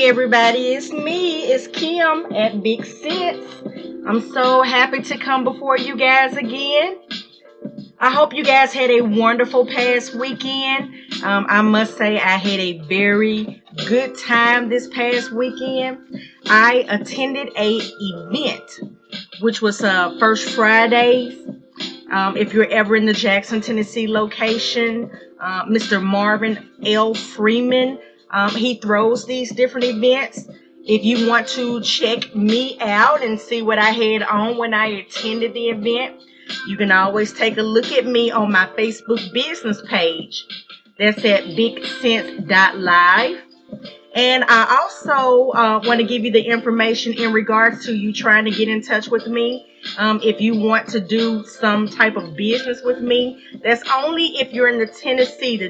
Hey everybody, it's me, it's Kim at BigSense. I'm so happy to come before you guys again. I hope you guys had a wonderful past weekend. I must say I had a very good time this past weekend. I attended a event, which was First Fridays. If you're ever in the Jackson, Tennessee location, Mr. Marvin L. Freeman, he throws these different events. If you want to check me out and see what I had on when I attended the event, you can always take a look at me on my Facebook business page. That's at BigSense.live. And I also want to give you the information in regards to you trying to get in touch with me. If you want to do some type of business with me, that's only if you're in the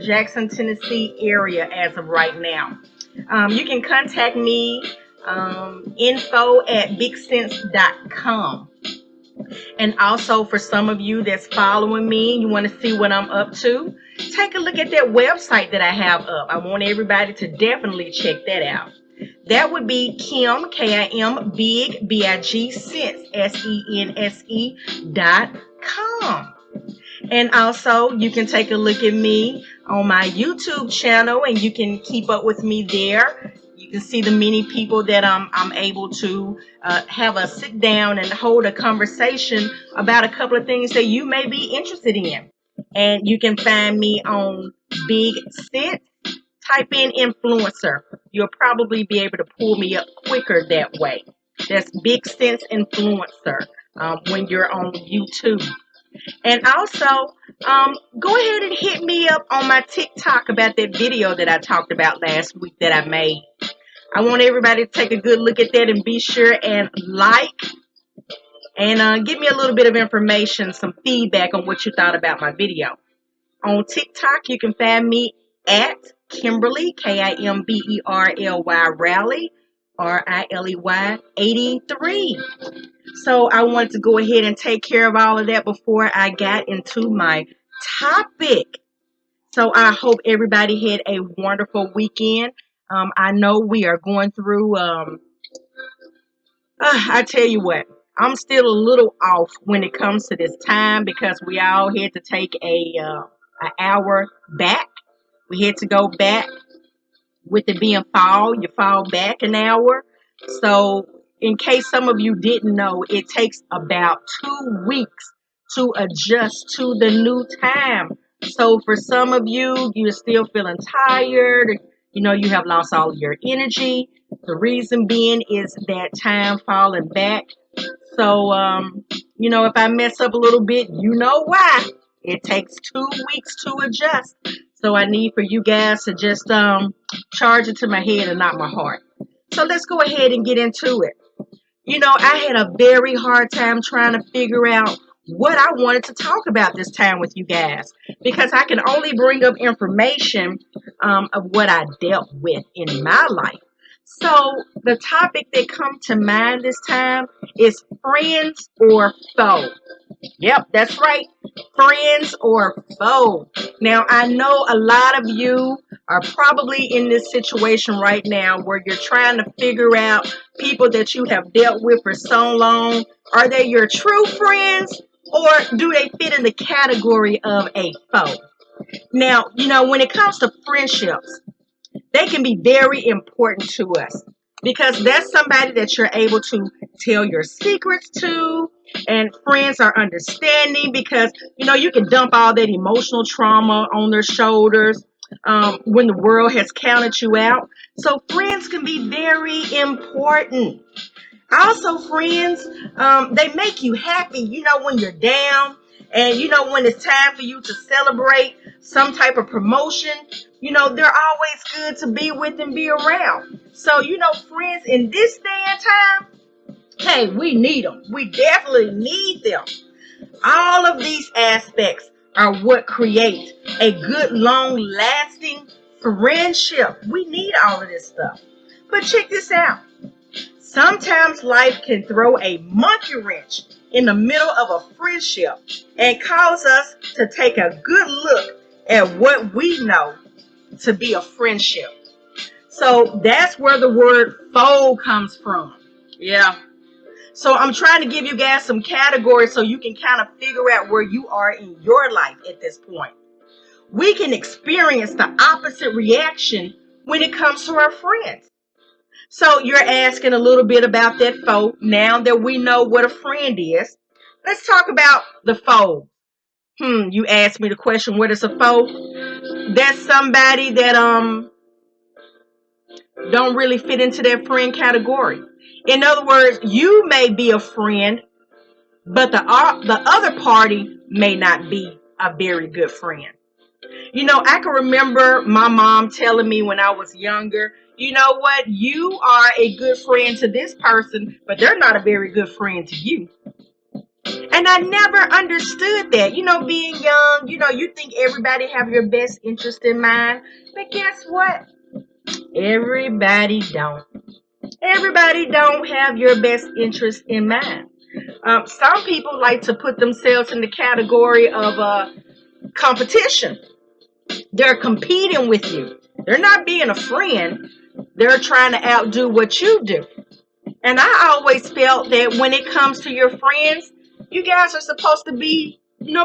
Jackson, Tennessee area as of right now. You can contact me, info at BigSense.com. And also for some of you that's following me, you want to see what I'm up to, take a look at that website that I have up. I want everybody to definitely check that out. That would be Kim, Kim, Big, B-I-G, Sense, SENSE.com. And also, you can take a look at me on my YouTube channel, and you can keep up with me there. You can see the many people that I'm able to have a sit down and hold a conversation about a couple of things that you may be interested in. And you can find me on Big Sense. Type in influencer. You'll probably be able to pull me up quicker that way. That's Big Sense Influencer when you're on YouTube. And also, go ahead and hit me up on my TikTok about that video that I talked about last week that I made. I want everybody to take a good look at that and be sure and like and give me a little bit of information, some feedback on what you thought about my video. On TikTok, you can find me at Kimberly, Kimberly, Rally, Riley, 83. So I wanted to go ahead and take care of all of that before I got into my topic. So I hope everybody had a wonderful weekend. I know we are going through, I tell you what, I'm still a little off when it comes to this time because we all had to take an hour back. We had to go back with it being fall. You fall back an hour. So in case some of you didn't know, it takes about 2 weeks to adjust to the new time. So for some of you, you're still feeling tired. You have lost all of your energy. The reason being is that time falling back. So, if I mess up a little bit, you know why. It takes 2 weeks to adjust. So I need for you guys to just charge it to my head and not my heart. So let's go ahead and get into it. I had a very hard time trying to figure out what I wanted to talk about this time with you guys because I can only bring up information of what I dealt with in my life. So the topic that come to mind this time is friends or foe. Yep, that's right. Friends or foe. Now, I know a lot of you are probably in this situation right now where you're trying to figure out people that you have dealt with for so long. Are they your true friends or do they fit in the category of a foe? Now, when it comes to friendships, they can be very important to us because that's somebody that you're able to tell your secrets to, and friends are understanding because you can dump all that emotional trauma on their shoulders when the world has counted you out. So friends can be very important. Also, friends, they make you happy, when you're down, and when it's time for you to celebrate some type of promotion, they're always good to be with and be around. So, friends in this day and time, hey, we need them. We definitely need them. All of these aspects are what create a good, long-lasting friendship. We need all of this stuff. But check this out. Sometimes life can throw a monkey wrench in the middle of a friendship and cause us to take a good look at what we know to be a friendship. So that's where the word foe comes from. Yeah. So I'm trying to give you guys some categories so you can kind of figure out where you are in your life at this point. We can experience the opposite reaction when it comes to our friends. So you're asking a little bit about that foe. Now that we know what a friend is, let's talk about the foe. You asked me the question, what is a foe? That's somebody that don't really fit into that friend category. In other words, you may be a friend, but the other party may not be a very good friend. I can remember my mom telling me when I was younger, you know what, you are a good friend to this person, but they're not a very good friend to you. And I never understood that. Being young, you think everybody have your best interest in mind. But guess what? Everybody don't. Everybody don't have your best interest in mind. Some people like to put themselves in the category of competition. They're competing with you. They're not being a friend. They're trying to outdo what you do. And I always felt that when it comes to your friends, you guys are supposed to be,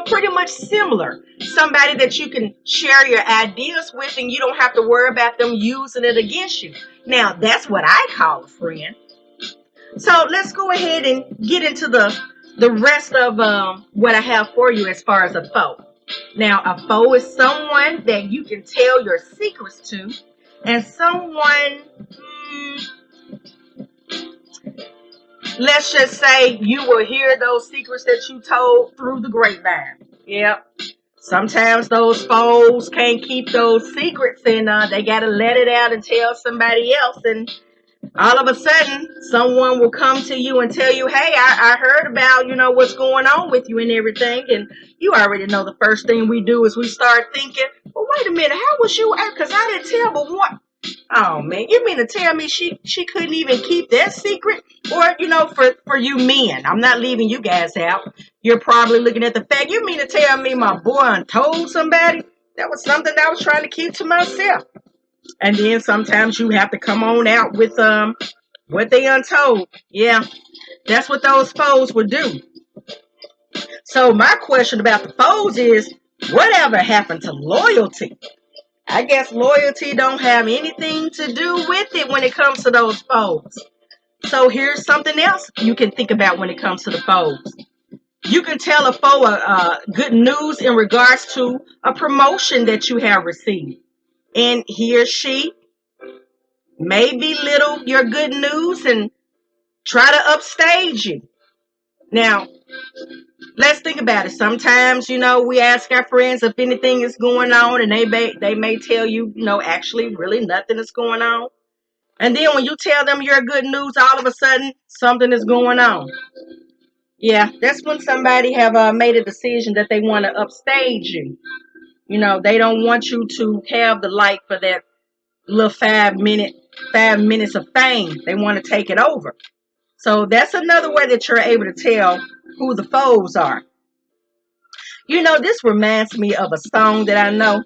pretty much similar. Somebody that you can share your ideas with and you don't have to worry about them using it against you. Now, that's what I call a friend. So let's go ahead and get into the rest of what I have for you as far as a foe. Now, a foe is someone that you can tell your secrets to, and someone, let's just say you will hear those secrets that you told through the grapevine. Yep. Sometimes those foes can't keep those secrets, and they got to let it out and tell somebody else, and all of a sudden, someone will come to you and tell you, hey, I heard about, what's going on with you and everything. And you already know the first thing we do is we start thinking, well, wait a minute, how was you? Because I didn't tell, but what? Oh, man, you mean to tell me she couldn't even keep that secret? Or, for you men, I'm not leaving you guys out. You're probably looking at the fact, you mean to tell me my boy told somebody? That was something I was trying to keep to myself. And then sometimes you have to come on out with what they untold. Yeah, that's what those foes would do. So my question about the foes is, whatever happened to loyalty? I guess loyalty don't have anything to do with it when it comes to those foes. So here's something else you can think about when it comes to the foes. You can tell a foe good news in regards to a promotion that you have received. And he or she may belittle your good news and try to upstage you. Now, let's think about it. Sometimes, we ask our friends if anything is going on, and they may tell you, actually, really nothing is going on. And then when you tell them your good news, all of a sudden, something is going on. Yeah, that's when somebody have made a decision that they want to upstage you. They don't want you to have the light for that little 5 minutes of fame. They want to take it over. So that's another way that you're able to tell who the foes are. This reminds me of a song that I know.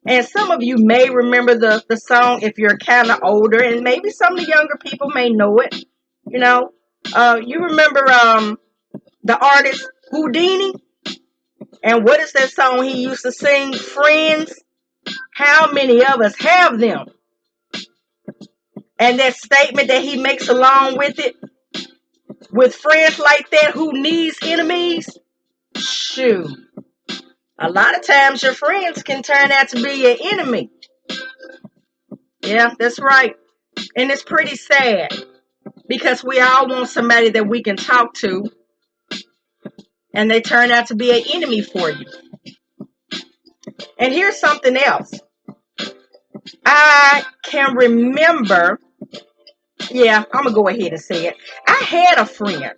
And some of you may remember the song if you're kind of older, and maybe some of the younger people may know it. You remember the artist Houdini? And what is that song he used to sing? Friends. How many of us have them? And that statement that he makes along with it, with friends like that, who needs enemies? Shoot. A lot of times your friends can turn out to be your enemy. Yeah, that's right. And it's pretty sad because we all want somebody that we can talk to, and they turn out to be an enemy for you. And here's something else. I can remember, yeah, I'm going to go ahead and say it. I had a friend.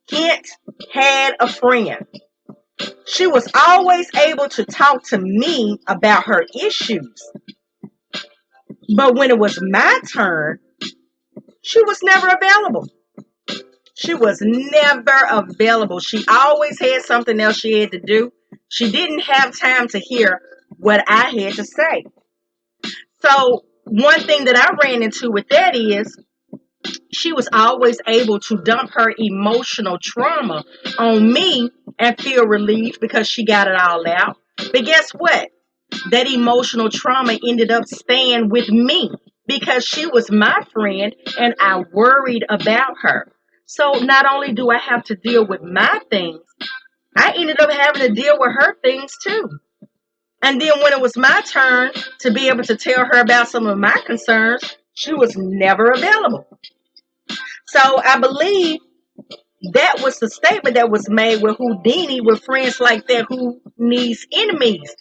Kent had a friend. She was always able to talk to me about her issues. But when it was my turn, she was never available. She was never available. She always had something else she had to do. She didn't have time to hear what I had to say. So one thing that I ran into with that is she was always able to dump her emotional trauma on me and feel relief because she got it all out. But guess what? That emotional trauma ended up staying with me because she was my friend and I worried about her. So not only do I have to deal with my things, I ended up having to deal with her things too. And then when it was my turn to be able to tell her about some of my concerns, she was never available. So I believe that was the statement that was made with Houdini, with friends like that who needs enemies.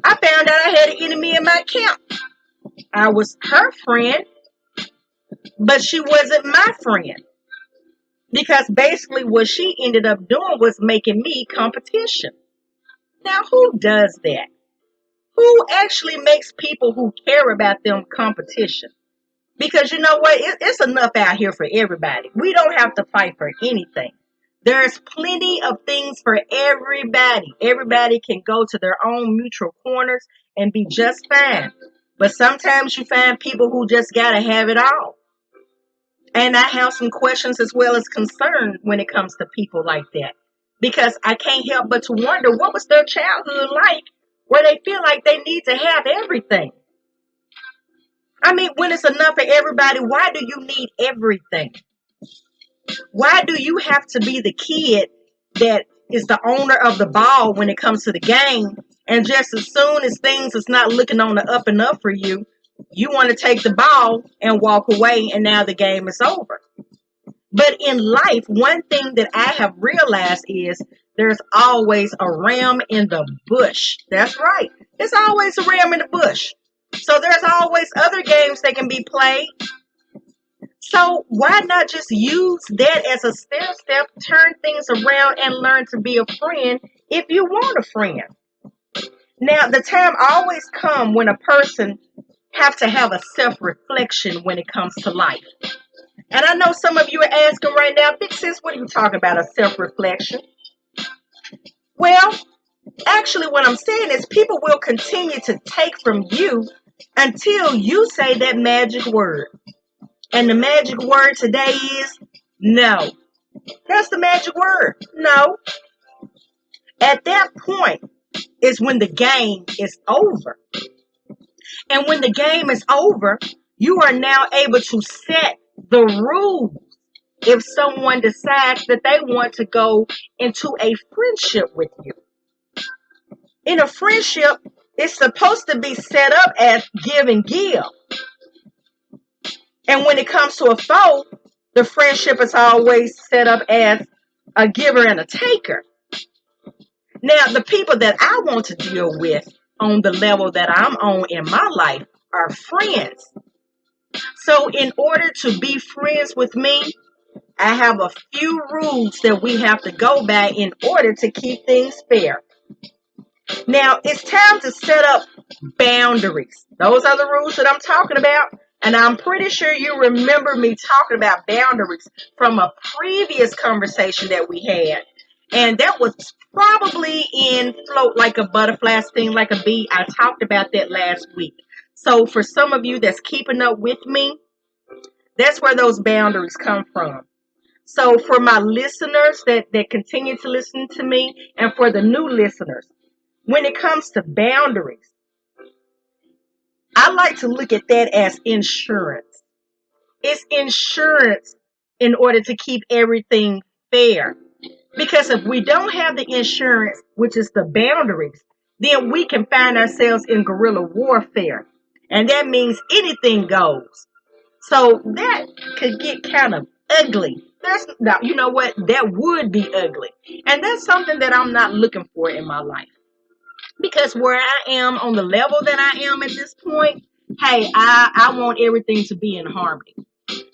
I found out I had an enemy in my camp. I was her friend, but she wasn't my friend. Because basically what she ended up doing was making me competition. Now, who does that? Who actually makes people who care about them competition? Because you know what? It's enough out here for everybody. We don't have to fight for anything. There's plenty of things for everybody. Everybody can go to their own mutual corners and be just fine. But sometimes you find people who just got to have it all. And I have some questions as well as concern when it comes to people like that. Because I can't help but to wonder what was their childhood like where they feel like they need to have everything. I mean, when it's enough for everybody, why do you need everything? Why do you have to be the kid that is the owner of the ball when it comes to the game? And just as soon as things is not looking on the up and up for you, you want to take the ball and walk away, and now the game is over. But in life, one thing that I have realized is there's always a ram in the bush. That's right. There's always a ram in the bush. So there's always other games that can be played. So why not just use that as a step, turn things around and learn to be a friend if you want a friend? Now, the time always comes when a person have to have a self-reflection when it comes to life. And I know some of you are asking right now, BigSense, what are you talking about, a self-reflection? Well, actually what I'm saying is people will continue to take from you until you say that magic word. And the magic word today is no. That's the magic word. No. At that point is when the game is over. And when the game is over, you are now able to set the rules if someone decides that they want to go into a friendship with you. In a friendship, it's supposed to be set up as give and give. And when it comes to a foe, the friendship is always set up as a giver and a taker. Now, the people that I want to deal with on the level that I'm on in my life are friends. So in order to be friends with me, I have a few rules that we have to go by in order to keep things fair. Now, it's time to set up boundaries. Those are the rules that I'm talking about. And I'm pretty sure you remember me talking about boundaries from a previous conversation that we had. And that was probably in Float Like a Butterfly, Sting Like a Bee. I talked about that last week. So for some of you that's keeping up with me, that's where those boundaries come from. So for my listeners that continue to listen to me, and for the new listeners, when it comes to boundaries, I like to look at that as insurance. It's insurance in order to keep everything fair. Because if we don't have the insurance, which is the boundaries, then we can find ourselves in guerrilla warfare. And that means anything goes. So that could get kind of ugly. Now, you know what? That would be ugly. And that's something that I'm not looking for in my life. Because where I am on the level that I am at this point, hey, I want everything to be in harmony.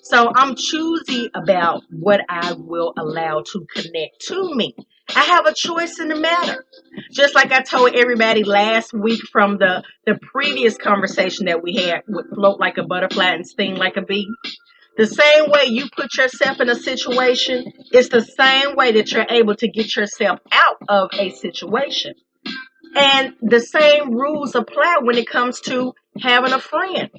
So I'm choosy about what I will allow to connect to me. I have a choice in the matter. Just like I told everybody last week from the previous conversation that we had with Float Like a Butterfly and Sting Like a Bee. The same way you put yourself in a situation, it's the same way that you're able to get yourself out of a situation. And the same rules apply when it comes to having a friend.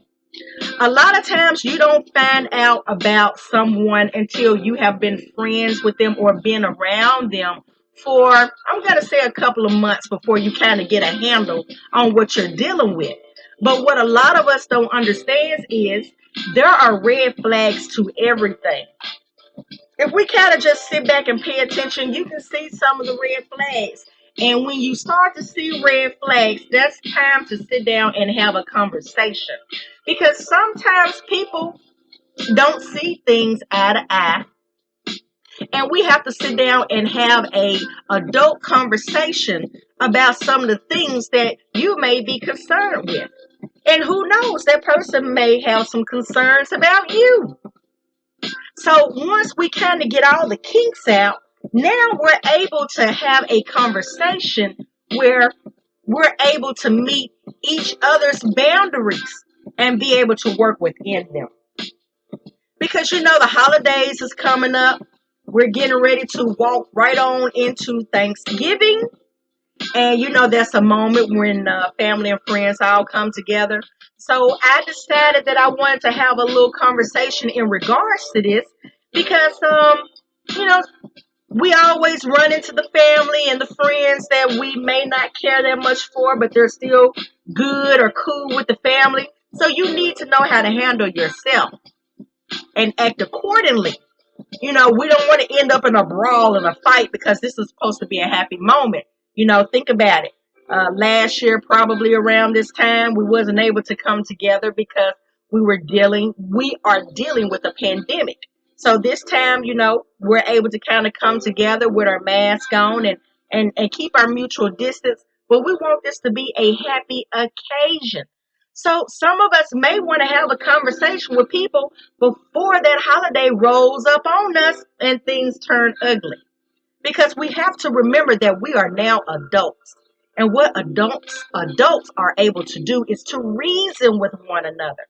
A lot of times you don't find out about someone until you have been friends with them or been around them for, I'm going to say, a couple of months before you kind of get a handle on what you're dealing with. But what a lot of us don't understand is there are red flags to everything. If we kind of just sit back and pay attention, you can see some of the red flags. And when you start to see red flags, that's time to sit down and have a conversation. Because sometimes people don't see things eye to eye. And we have to sit down and have a adult conversation about some of the things that you may be concerned with. And who knows, that person may have some concerns about you. So once we kind of get all the kinks out, now we're able to have a conversation where we're able to meet each other's boundaries and be able to work within them. Because the holidays is coming up. We're getting ready to walk right on into Thanksgiving. And that's a moment when family and friends all come together. So I decided that I wanted to have a little conversation in regards to this because, you know, we always run into the family and the friends that we may not care that much for, but they're still good or cool with the family. So you need to know how to handle yourself and act accordingly. We don't want to end up in a brawl and a fight because this is supposed to be a happy moment. Think about it. Last year, probably around this time, we wasn't able to come together because we are dealing with a pandemic. So this time, we're able to kind of come together with our mask on and keep our mutual distance. But we want this to be a happy occasion. So some of us may want to have a conversation with people before that holiday rolls up on us and things turn ugly. Because we have to remember that we are now adults. And what adults are able to do is to reason with one another.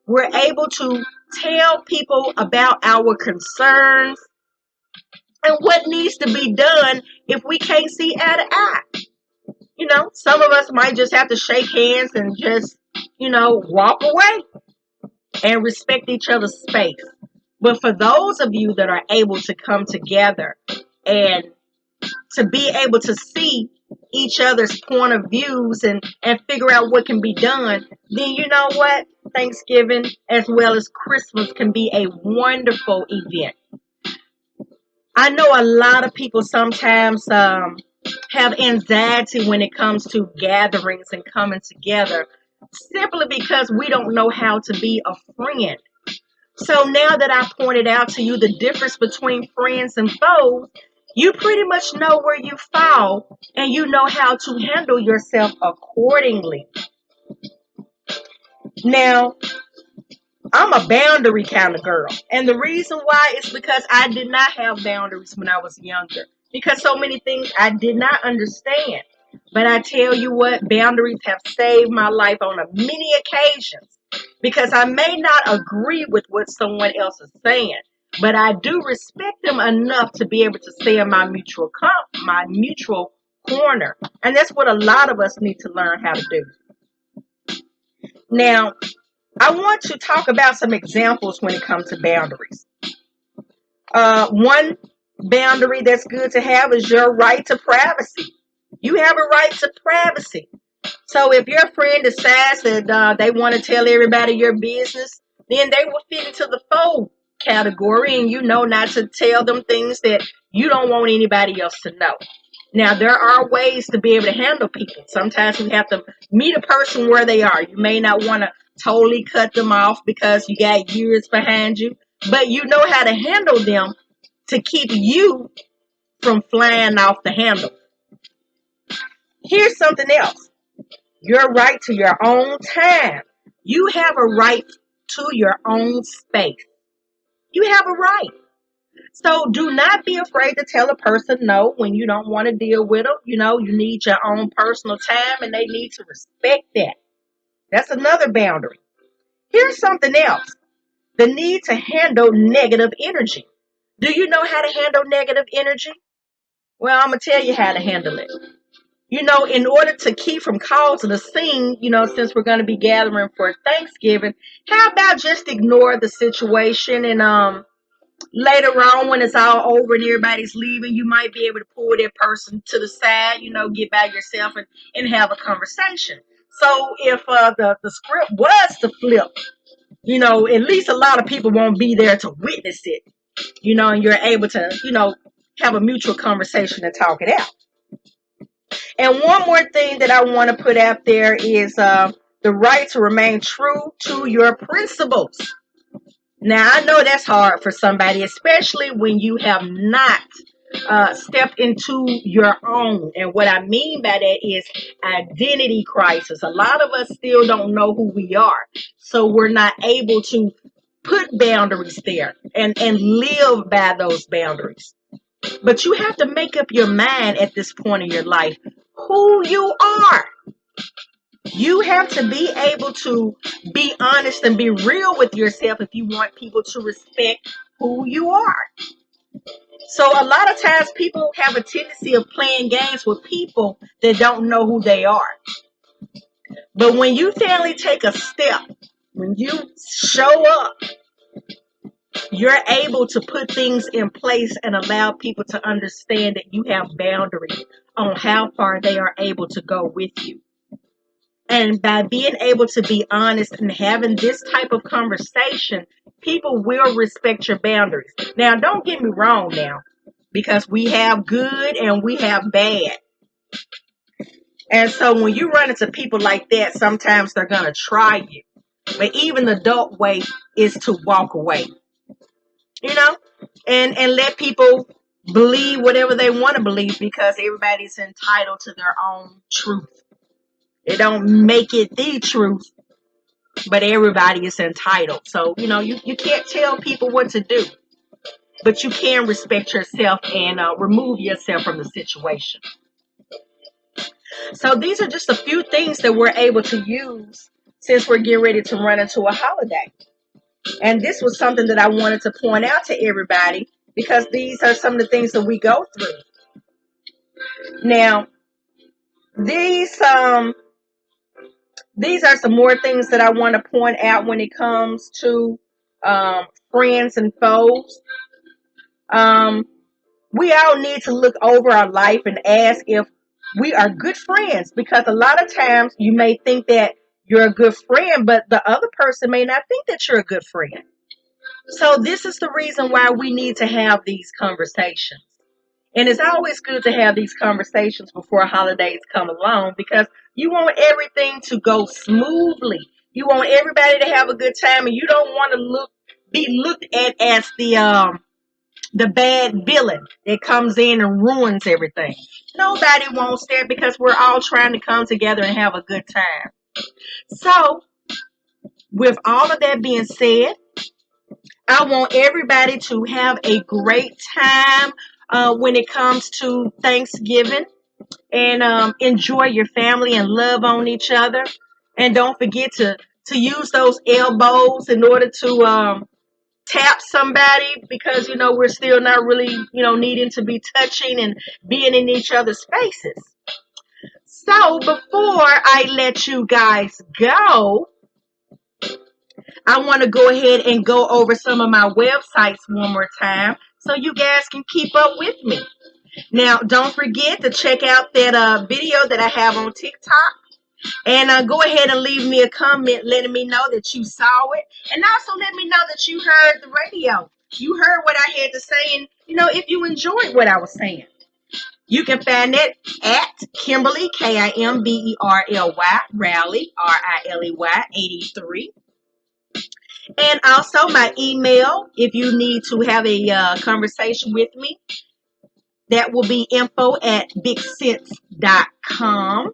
We're able to tell people about our concerns and what needs to be done if we can't see eye to eye. Some of us might just have to shake hands and just, walk away and respect each other's space. But for those of you that are able to come together and to be able to see each other's point of views and figure out what can be done, then you know what? Thanksgiving as well as Christmas can be a wonderful event. I know a lot of people sometimes have anxiety when it comes to gatherings and coming together simply because we don't know how to be a friend. So now that I pointed out to you the difference between friends and foes, you pretty much know where you fall and you know how to handle yourself accordingly. Now, I'm a boundary kind of girl. And the reason why is because I did not have boundaries when I was younger. Because so many things I did not understand. But I tell you what, boundaries have saved my life on a many occasions. Because I may not agree with what someone else is saying, but I do respect them enough to be able to stay in my mutual corner. And that's what a lot of us need to learn how to do. Now, I want to talk about some examples when it comes to boundaries. One boundary that's good to have is your right to privacy. You have a right to privacy. So if your friend decides that they want to tell everybody your business, then they will fit into the foe category, and you know not to tell them things that you don't want anybody else to know. Now, there are ways to be able to handle people. Sometimes we have to meet a person where they are. You may not want to totally cut them off because you got years behind you, but you know how to handle them to keep you from flying off the handle. Here's something else. Your right to your own time. You have a right to your own space. You have a right. So do not be afraid to tell a person no when you don't want to deal with them. You need your own personal time and they need to respect that. That's another boundary. Here's something else. The need to handle negative energy. Do you know how to handle negative energy? Well, I'm going to tell you how to handle it. In order to keep from causing a scene, since we're going to be gathering for Thanksgiving, how about just ignore the situation and later on when it's all over and everybody's leaving, you might be able to pull that person to the side, get by yourself and have a conversation. So if the script was to flip, at least a lot of people won't be there to witness it, and you're able to, have a mutual conversation and talk it out. And one more thing that I want to put out there is the right to remain true to your principles. Now, I know that's hard for somebody, especially when you have not stepped into your own. And what I mean by that is identity crisis. A lot of us still don't know who we are. So we're not able to put boundaries there and live by those boundaries. But you have to make up your mind at this point in your life who you are. You have to be able to be honest and be real with yourself if you want people to respect who you are. So a lot of times people have a tendency of playing games with people that don't know who they are. But when you finally take a step, when you show up, you're able to put things in place and allow people to understand that you have boundaries on how far they are able to go with you. And by being able to be honest and having this type of conversation, people will respect your boundaries. Now, don't get me wrong now, because we have good and we have bad. And so when you run into people like that, sometimes they're going to try you. But even the adult way is to walk away, and let people believe whatever they want to believe because everybody's entitled to their own truth. It don't make it the truth, but everybody is entitled. So, you can't tell people what to do, but you can respect yourself and remove yourself from the situation. So these are just a few things that we're able to use since we're getting ready to run into a holiday. And this was something that I wanted to point out to everybody because these are some of the things that we go through. Now, these are some more things that I want to point out when it comes to friends and foes. We all need to look over our life and ask if we are good friends because a lot of times you may think that you're a good friend, but the other person may not think that you're a good friend. So this is the reason why we need to have these conversations. And it's always good to have these conversations before holidays come along because you want everything to go smoothly. You want everybody to have a good time, and you don't want to be looked at as the bad villain that comes in and ruins everything. Nobody wants that because we're all trying to come together and have a good time. So, with all of that being said, I want everybody to have a great time when it comes to Thanksgiving and enjoy your family and love on each other. And don't forget to use those elbows in order to tap somebody because we're still not really needing to be touching and being in each other's spaces. So before I let you guys go, I want to go ahead and go over some of my websites one more time so you guys can keep up with me. Now, don't forget to check out that video that I have on TikTok. And go ahead and leave me a comment letting me know that you saw it. And also let me know that you heard the radio. You heard what I had to say. And, if you enjoyed what I was saying. You can find it at Kimberly, Kimberly, Rally, Riley, 83. And also my email, if you need to have a conversation with me, that will be info@BigSense.com.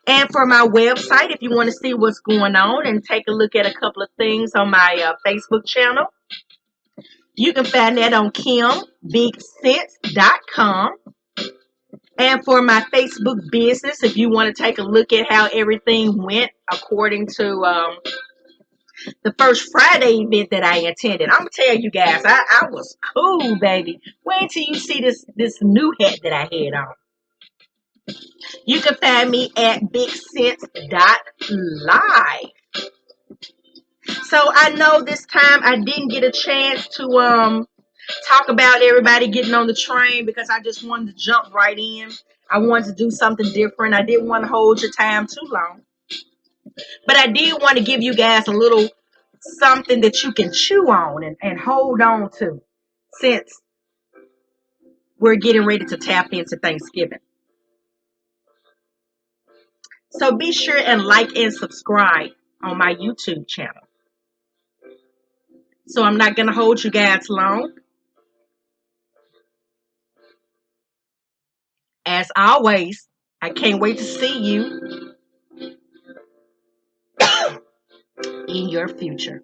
And for my website, if you want to see what's going on and take a look at a couple of things on my Facebook channel, you can find that on KimBigSense.com. And for my Facebook business, if you want to take a look at how everything went according to the first Friday event that I attended, I'm going to tell you guys, I was cool, baby. Wait till you see this new hat that I had on. You can find me at BigSense.live. So I know this time I didn't get a chance to talk about everybody getting on the train because I just wanted to jump right in. I wanted to do something different. I didn't want to hold your time too long. But I did want to give you guys a little something that you can chew on and hold on to since we're getting ready to tap into Thanksgiving. So be sure and like and subscribe on my YouTube channel. So I'm not going to hold you guys long. As always, I can't wait to see you in your future.